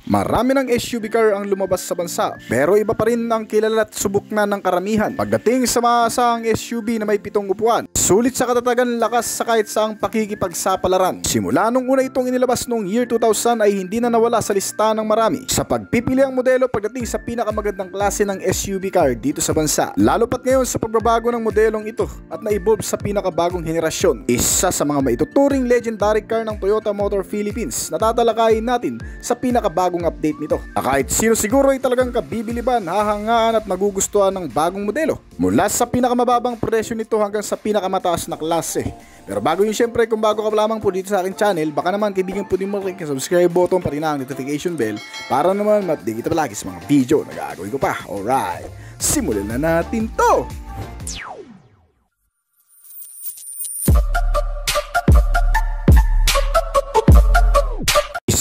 Marami ng SUV car ang lumabas sa bansa, pero iba pa rin ang kilala at subok na ng karamihan pagdating sa maasahang SUV na may 7 upuan. Sulit sa katatagan, lakas sa kahit saang pakikipagsapalaran. Simula nung una itong inilabas noong year 2000 ay hindi na nawala sa lista ng marami sa pagpipili ang modelo pagdating sa pinakamagandang klase ng SUV car dito sa bansa. Lalo pat ngayon sa pagbabago ng modelong ito at na-evolve sa pinakabagong henerasyon. Isa sa mga maituturing legendary car ng Toyota Motor Philippines na tatalakayin natin sa pinakabagong update nito. Na kahit sino siguro ay talagang kabibiliban, hahangaan at magugustuhan ng bagong modelo. Mula sa pinakamababang presyo nito hanggang sa pinakamataas na klase. Pero bago yun, syempre kung bago ka lamang po dito sa aking channel, baka naman kaibigan po din mo rin yung subscribe button pati na ang notification bell para naman ma-update kita palagi sa mga video na gagawin ko pa. Alright, simulan na natin to!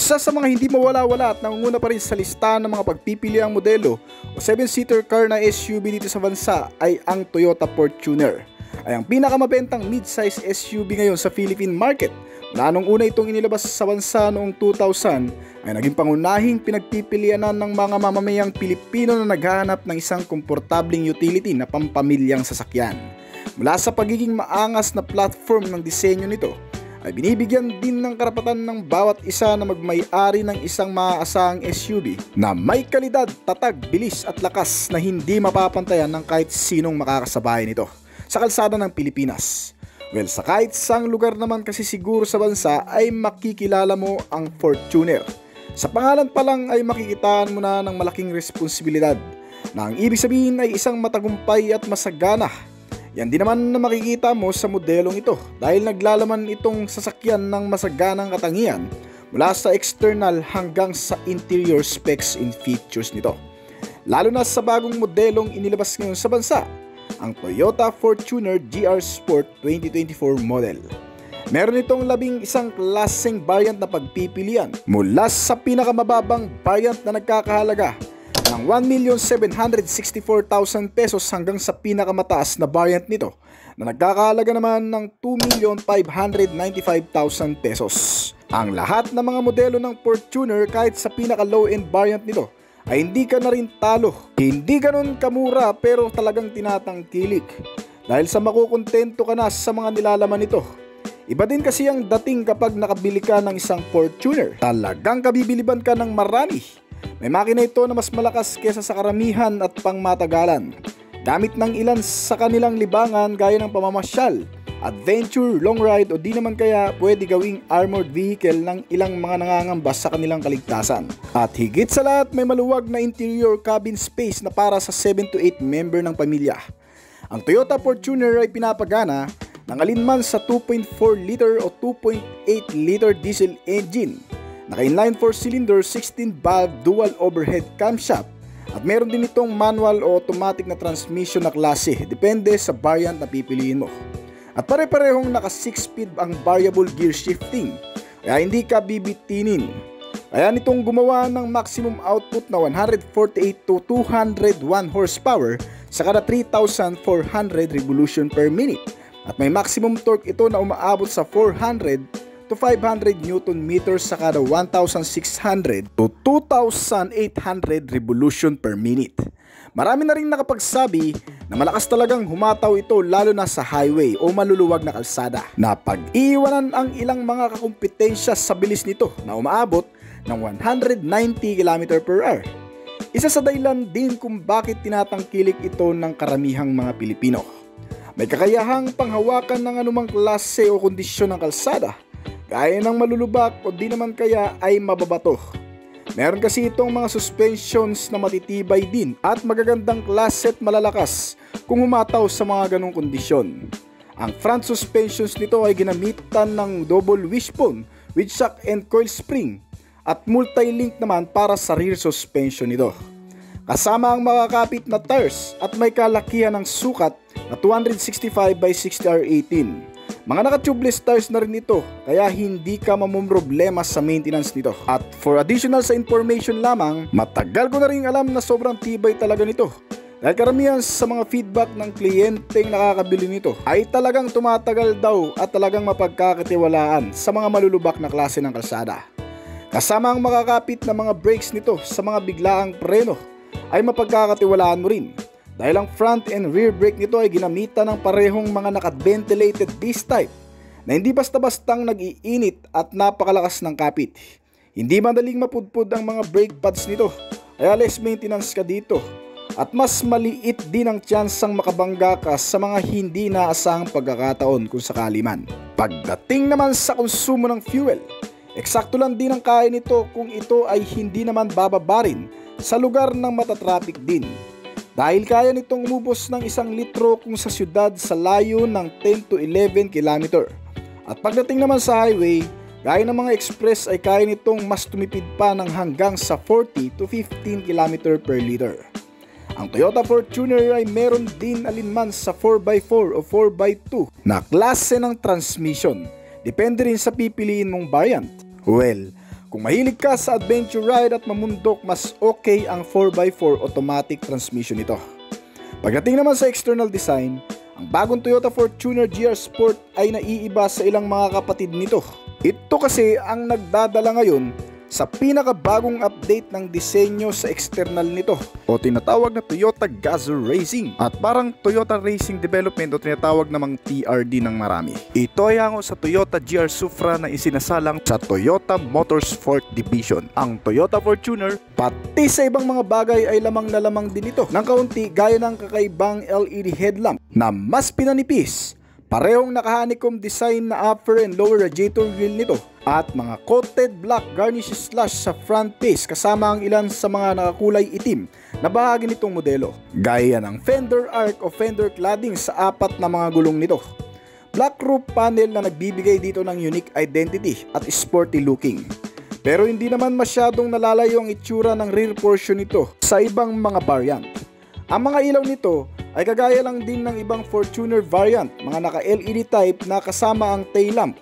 Isa sa mga hindi mawala-wala at nangunguna pa rin sa lista ng mga pagpipiliang modelo o 7-seater car na SUV dito sa bansa ay ang Toyota Fortuner. Ay ang pinakamabentang mid-size SUV ngayon sa Philippine market. Mula nung una itong inilabas sa bansa noong 2000 ay naging pangunahing pinagpipilianan ng mga mamamayang Pilipino na naghahanap ng isang komportabling utility na pampamilyang sasakyan. Mula sa pagiging maangas na platform ng disenyo nito, ay binibigyan din ng karapatan ng bawat isa na magmay-ari ng isang maaasahang SUV na may kalidad, tatag, bilis at lakas na hindi mapapantayan ng kahit sinong makakasabay nito sa kalsada ng Pilipinas. Well, sa kahit saang lugar naman kasi siguro sa bansa ay makikilala mo ang Fortuner. Sa pangalan pa lang ay makikitaan mo na ng malaking responsibilidad na ang ibig sabihin ay isang matagumpay at masagana. Yan din naman na makikita mo sa modelong ito dahil naglalaman itong sasakyan ng masaganang katangian mula sa external hanggang sa interior specs and features nito. Lalo na sa bagong modelong inilabas ngayon sa bansa, ang Toyota Fortuner GR Sport 2024 model. Meron itong 11 klaseng variant na pagpipilian mula sa pinakamababang variant na nagkakahalaga ng 1,764,000 pesos hanggang sa pinakamataas na variant nito na nagkakahalaga naman ng 2,595,000 pesos. Ang lahat ng mga modelo ng Fortuner kahit sa pinaka low-end variant nito ay hindi ka na rin talo. Hindi ganun kamura pero talagang tinatangkilik dahil sa makukontento ka na sa mga nilalaman nito. Iba din kasi ang dating kapag nakabili ka ng isang Fortuner. Talagang kabibiliban ka ng marami. May makina ito na mas malakas kesa sa karamihan at pangmatagalan. Gamit ng ilan sa kanilang libangan gaya ng pamamasyal, adventure, long ride o di naman kaya pwede gawing armored vehicle ng ilang mga nangangamba sa kanilang kaligtasan. At higit sa lahat may maluwag na interior cabin space na para sa 7 to 8 member ng pamilya. Ang Toyota Fortuner ay pinapagana ng alinman sa 2.4 liter o 2.8 liter diesel engine. Naka-inline 4-cylinder 16-valve dual overhead camshaft at meron din itong manual o automatic na transmission na klase depende sa variant na pipiliin mo. At pare-parehong naka 6-speed ang variable gear shifting kaya hindi ka bibitinin. Kaya nitong gumawa ng maximum output na 148 to 201 horsepower sa kada 3,400 revolution per minute at may maximum torque ito na umaabot sa 400 to 500 Newton meters sa kada 1,600 to 2,800 revolution per minute. Marami na rin nakapagsabi na malakas talagang humataw ito lalo na sa highway o maluluwag na kalsada na pag-iwanan ang ilang mga kakumpetensya sa bilis nito na umaabot ng 190 km/h. Isa sa dahilan din kung bakit tinatangkilik ito ng karamihang mga Pilipino. May kakayahang panghawakan ng anumang klase o kondisyon ng kalsada gaya ng malulubak o di naman kaya ay mababato. Meron kasi itong mga suspensions na matitibay din at magagandang klase at malalakas kung humataw sa mga ganong kondisyon. Ang front suspensions nito ay ginamitan ng double wishbone with shock and coil spring at multi-link naman para sa rear suspension nito. Kasama ang makakapit na tires at may kalakihan ng sukat na 265 by 60R18. Mga naka-tubeless tires na rin ito kaya hindi ka mamumroblema sa maintenance nito. At for additional sa information lamang, matagal ko na rin alam na sobrang tibay talaga nito. Dahil karamihan sa mga feedback ng kliyenteng nakakabili nito ay talagang tumatagal daw at talagang mapagkakatiwalaan sa mga malulubak na klase ng kalsada. Kasama ang makakapit na mga brakes nito sa mga biglaang preno ay mapagkakatiwalaan mo rin dahil ang front and rear brake nito ay ginamitan ng parehong mga naka-ventilated disc type na hindi basta-bastang nag-iinit at napakalakas ng kapit. Hindi madaling mapudpud ang mga brake pads nito kaya less maintenance ka dito at mas maliit din ang tsansang makabangga ka sa mga hindi naasahang pagkakataon kung sakali man. Pagdating naman sa konsumo ng fuel, eksakto lang din ang kaya nito kung ito ay hindi naman bababarin sa lugar ng matatraffic din. Dahil kaya nitong umubos ng 1 litro kung sa syudad sa layo ng 10 to 11 km. At pagdating naman sa highway, gaya ng mga express ay kaya nitong mas tumipid pa ng hanggang sa 40 to 15 km per liter. Ang Toyota Fortuner ay meron din alinman sa 4x4 o 4x2 na klase ng transmission. Depende rin sa pipiliin mong variant. Well, kung mahilig ka sa adventure ride at mamundok, mas okay ang 4x4 automatic transmission nito. Pagdating naman sa external design, ang bagong Toyota Fortuner GR Sport ay naiiba sa ilang mga kapatid nito. Ito kasi ang nagdadala ngayon sa pinakabagong update ng disenyo sa external nito o tinatawag na Toyota Gazoo Racing at parang Toyota Racing Development o tinatawag namang TRD ng marami. Ito ay hango sa Toyota GR Supra na isinasalang sa Toyota Motorsport Division. Ang Toyota Fortuner, pati sa ibang mga bagay ay lamang na lamang din ito ng kaunti gaya ng kakaibang LED headlamp na mas pinanipis, parehong naka-honeycomb design na upper and lower radiator grille nito at mga coated black garnish slash sa front face kasama ang ilan sa mga nakakulay itim na bahagi nitong modelo. Gaya ng fender arc o fender cladding sa 4 na mga gulong nito. Black roof panel na nagbibigay dito ng unique identity at sporty looking. Pero hindi naman masyadong nalalayo ang itsura ng rear portion nito sa ibang mga variant. Ang mga ilaw nito ay kagaya lang din ng ibang Fortuner variant, mga naka-LED type na kasama ang tail lamp.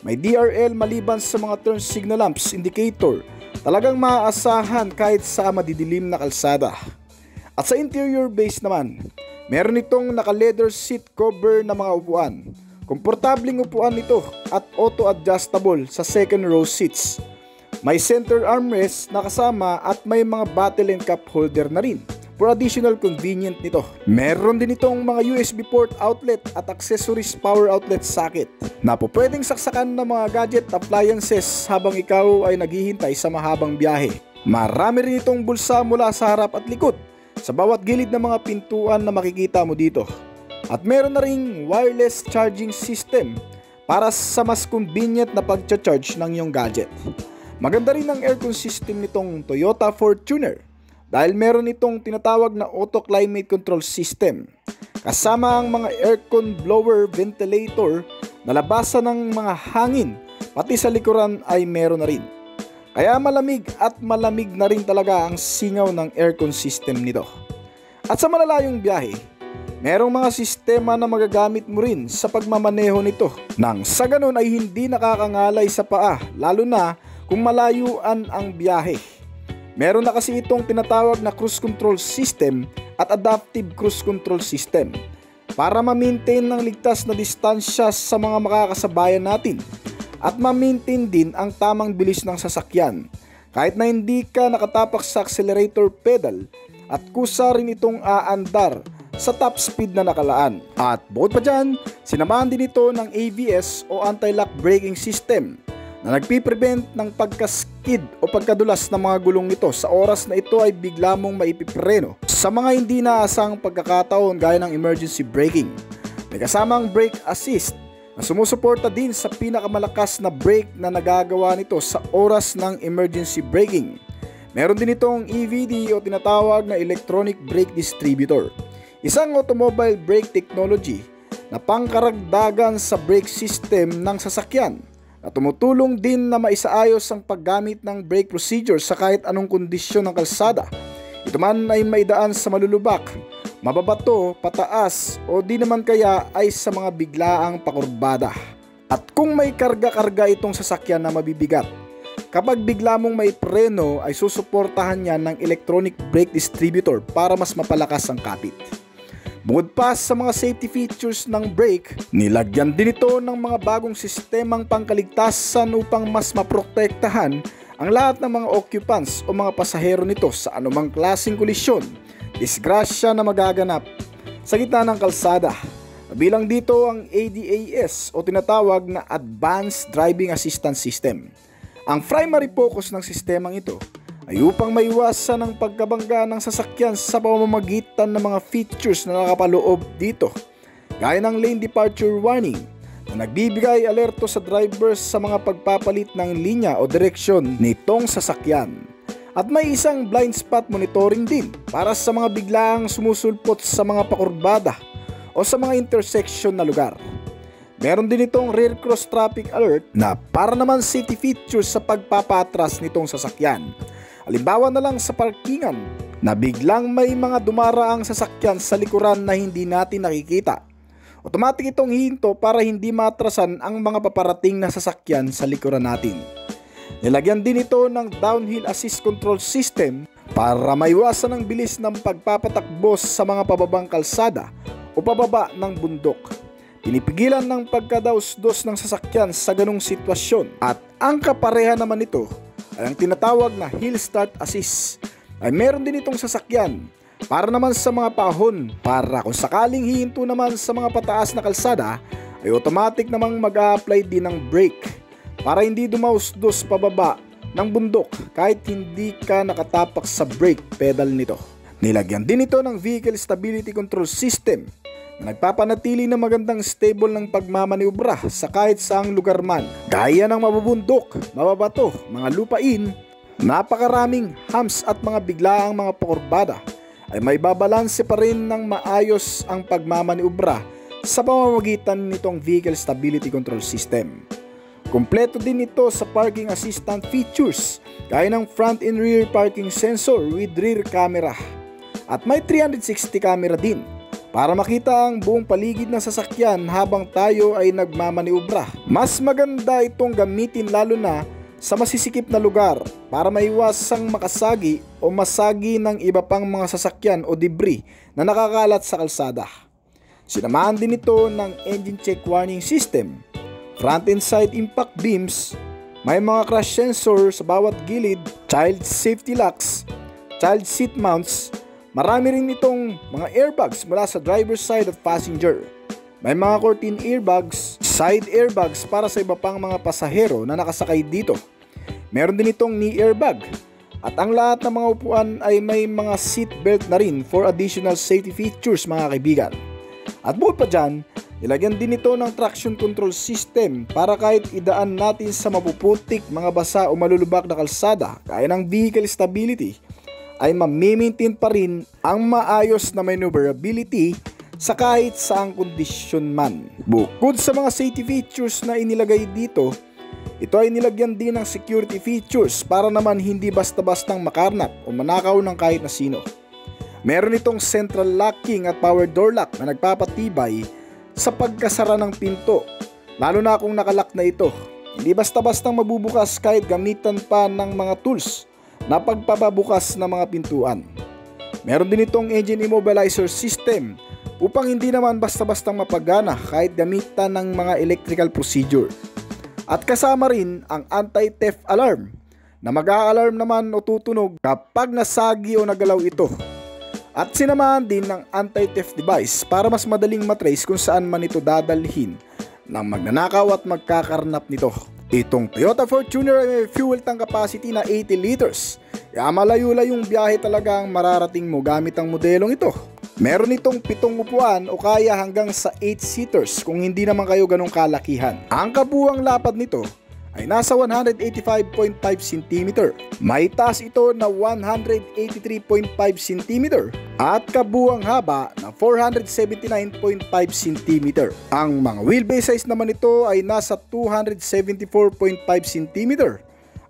May DRL maliban sa mga turn signal lamps indicator, talagang maaasahan kahit sa madidilim na kalsada. At sa interior base naman, meron itong naka-leather seat cover na mga upuan. Komportabling upuan nito at auto-adjustable sa second row seats. May center armrest na kasama at may mga bottle and cup holder na rin for additional convenient nito. Meron din itong mga USB port outlet at accessories power outlet socket na po pwedeng saksakan ng mga gadget appliances habang ikaw ay naghihintay sa mahabang biyahe. Marami rin itong bulsa mula sa harap at likod sa bawat gilid ng mga pintuan na makikita mo dito. At meron na ring wireless charging system para sa mas convenient na pagcha-charge ng iyong gadget. Maganda rin ang aircon system nitong Toyota Fortuner dahil meron itong tinatawag na auto climate control system. Kasama ang mga aircon blower ventilator na labasan ng mga hangin, pati sa likuran ay meron na rin. Kaya malamig at malamig na rin talaga ang singaw ng aircon system nito. At sa malalayong biyahe, merong mga sistema na magagamit mo rin sa pagmamaneho nito nang sa ganun ay hindi nakakangalay sa paa, lalo na kung malayuan ang biyahe. Meron na kasi itong tinatawag na cruise control system at adaptive cruise control system para ma-maintain ng ligtas na distansya sa mga makakasabayan natin at ma-maintain din ang tamang bilis ng sasakyan kahit na hindi ka nakatapak sa accelerator pedal at kusa rin itong aandar sa top speed na nakalaan. At bukod pa dyan, sinamahan din ito ng ABS o anti-lock braking system na nagpiprevent ng pagkaskid o pagkadulas ng mga gulong nito sa oras na ito ay bigla mong maipipreno sa mga hindi naasang pagkakataon gaya ng emergency braking. May kasamang brake assist na sumusuporta din sa pinakamalakas na brake na nagagawa nito sa oras ng emergency braking. Meron din itong EVD o tinatawag na electronic brake distributor, isang automobile brake technology na pangkaragdagan sa brake system ng sasakyan na tumutulong din na maisaayos ang paggamit ng brake procedure sa kahit anong kondisyon ng kalsada. Ito man ay maidaan sa malulubak, mababato, pataas o di naman kaya ay sa mga biglaang pakurbada. At kung may karga-karga itong sasakyan na mabibigat, kapag bigla mong may preno ay susuportahan niya ng electronic brake distributor para mas mapalakas ang kapit. Bukod pa sa mga safety features ng brake, nilagyan din ito ng mga bagong sistemang pangkaligtasan upang mas maprotektahan ang lahat ng mga occupants o mga pasahero nito sa anumang klaseng kolisyon, disgrasya na magaganap sa gitna ng kalsada. Kabilang dito ang ADAS o tinatawag na Advanced Driving Assistance System. Ang primary focus ng sistemang ito ay upang maiwasan ang pagkabangga ng sasakyan sa pamamagitan ng mga features na nakapaloob dito, gaya ng lane departure warning na nagbibigay alerto sa drivers sa mga pagpapalit ng linya o direksyon nitong sasakyan. At may isang blind spot monitoring din para sa mga biglaang sumusulpot sa mga pakurbada o sa mga intersection na lugar. Meron din itong rear cross traffic alert na para naman safety features sa pagpapatras nitong sasakyan. Halimbawa na lang sa parkingan na biglang may mga dumaraang sasakyan sa likuran na hindi natin nakikita. Automatic itong hihinto para hindi matrasan ang mga paparating na sasakyan sa likuran natin. Nilagyan din ito ng downhill assist control system para maiwasan ang bilis ng pagpapatakbo sa mga pababang kalsada o pababa ng bundok. Pinipigilan ng pagkadaos-dos ng sasakyan sa ganong sitwasyon. At ang kapareha naman nito ay ang tinatawag na hill start assist. Ay meron din itong sasakyan para naman sa mga pahon, para kung sakaling hihinto naman sa mga pataas na kalsada ay automatic namang mag-a-apply din ng brake para hindi dumaos-dos pababa ng bundok kahit hindi ka nakatapak sa brake pedal nito. Nilagyan din ito ng vehicle stability control system na nagpapanatili ng magandang stable ng pagmamaniobra sa kahit saang lugar man, gaya ng mabubundok, mababato, mga lupain, napakaraming humps at mga biglaang mga pakurbada ay may babalanse pa rin ng maayos ang pagmamaniobra sa pamamagitan nitong vehicle stability control system. Kompleto din ito sa parking assistant features gaya ng front and rear parking sensor with rear camera at may 360 camera din para makita ang buong paligid ng sasakyan habang tayo ay nagmamaniobra. Mas maganda itong gamitin lalo na sa masisikip na lugar para maiwasang makasagi o masagi ng iba pang mga sasakyan o debris na nakakalat sa kalsada. Sinamahan din ito ng engine check warning system, front and side impact beams, may mga crash sensor sa bawat gilid, child safety locks, child seat mounts, marami rin itong mga airbags mula sa driver's side at passenger. May mga curtain airbags, side airbags para sa iba pang mga pasahero na nakasakay dito. Meron din itong knee airbag at ang lahat ng mga upuan ay may mga seat belt na rin for additional safety features mga kaibigan. At bukod pa dyan, nilagyan din ito ng traction control system para kahit idaan natin sa mapuputik, mga basa o malulubak na kalsada gaya ng vehicle stability ay ma-maintain pa rin ang maayos na maneuverability sa kahit saang kondisyon man. Bukod sa mga safety features na inilagay dito, ito ay nilagyan din ng security features para naman hindi basta-bastang makarnap o manakaw ng kahit na sino. Meron itong central locking at power door lock na nagpapatibay sa pagkasara ng pinto, lalo na kung nakalock na ito. Hindi basta-bastang mabubukas kahit gamitan pa ng mga tools na pagpapabukas ng mga pintuan. Meron din itong engine immobilizer system upang hindi naman basta-bastang mapagana kahit gamitan ng mga electrical procedure. At kasama rin ang anti-theft alarm na mag-a-alarm naman o tutunog kapag nasagi o nagalaw ito. At sinamahan din ng anti-theft device para mas madaling matrace kung saan man ito dadalhin ng magnanakaw at magkakarnap nito. Itong Toyota Fortuner ay may fuel tank capacity na 80 liters. Kaya malayo-layong biyahe talaga ang mararating mo gamit ang modelong ito. Meron itong 7 upuan o kaya hanggang sa 8 seaters kung hindi naman kayo ganong kalakihan. Ang kabuuang lapad nito ay nasa 185.5 cm. May taas ito na 183.5 cm at kabuuang haba na 479.5 cm. Ang mga wheelbase size naman ito ay nasa 274.5 cm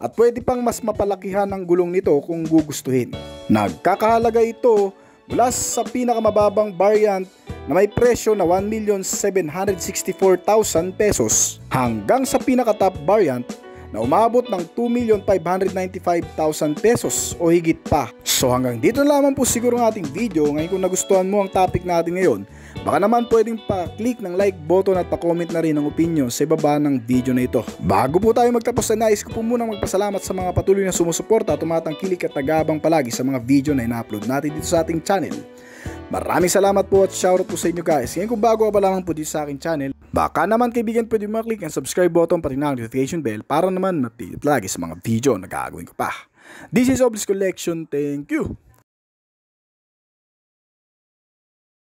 at pwede pang mas mapalakihan ang gulong nito kung gugustuhin. Nagkakahalaga ito mula sa pinakamababang variant na may presyo na 1,764,000 pesos hanggang sa pinaka-top variant na umabot ng 2,595,000 pesos o higit pa. So hanggang dito lamang po siguro ang ating video. Ngayon kung nagustuhan mo ang topic natin ngayon, baka naman pwedeng pa-click ng like button at pa-comment na rin ang opinion sa ibaba ng video na ito. Bago po tayo magtapos na nais ko po munang magpasalamat sa mga patuloy na sumusuporta at tumatangkilik at nag-aabang palagi sa mga video na ina-upload natin dito sa ating channel. Maraming salamat po at shoutout po sa inyo guys. Ngayon kung bago ka pa lamang po dito sa aking channel, baka naman kaibigan pwede maklik ang subscribe button pati na ang notification bell para naman ma-update lagi sa mga video na gagawin ko pa. This is Oblis Collection. Thank you.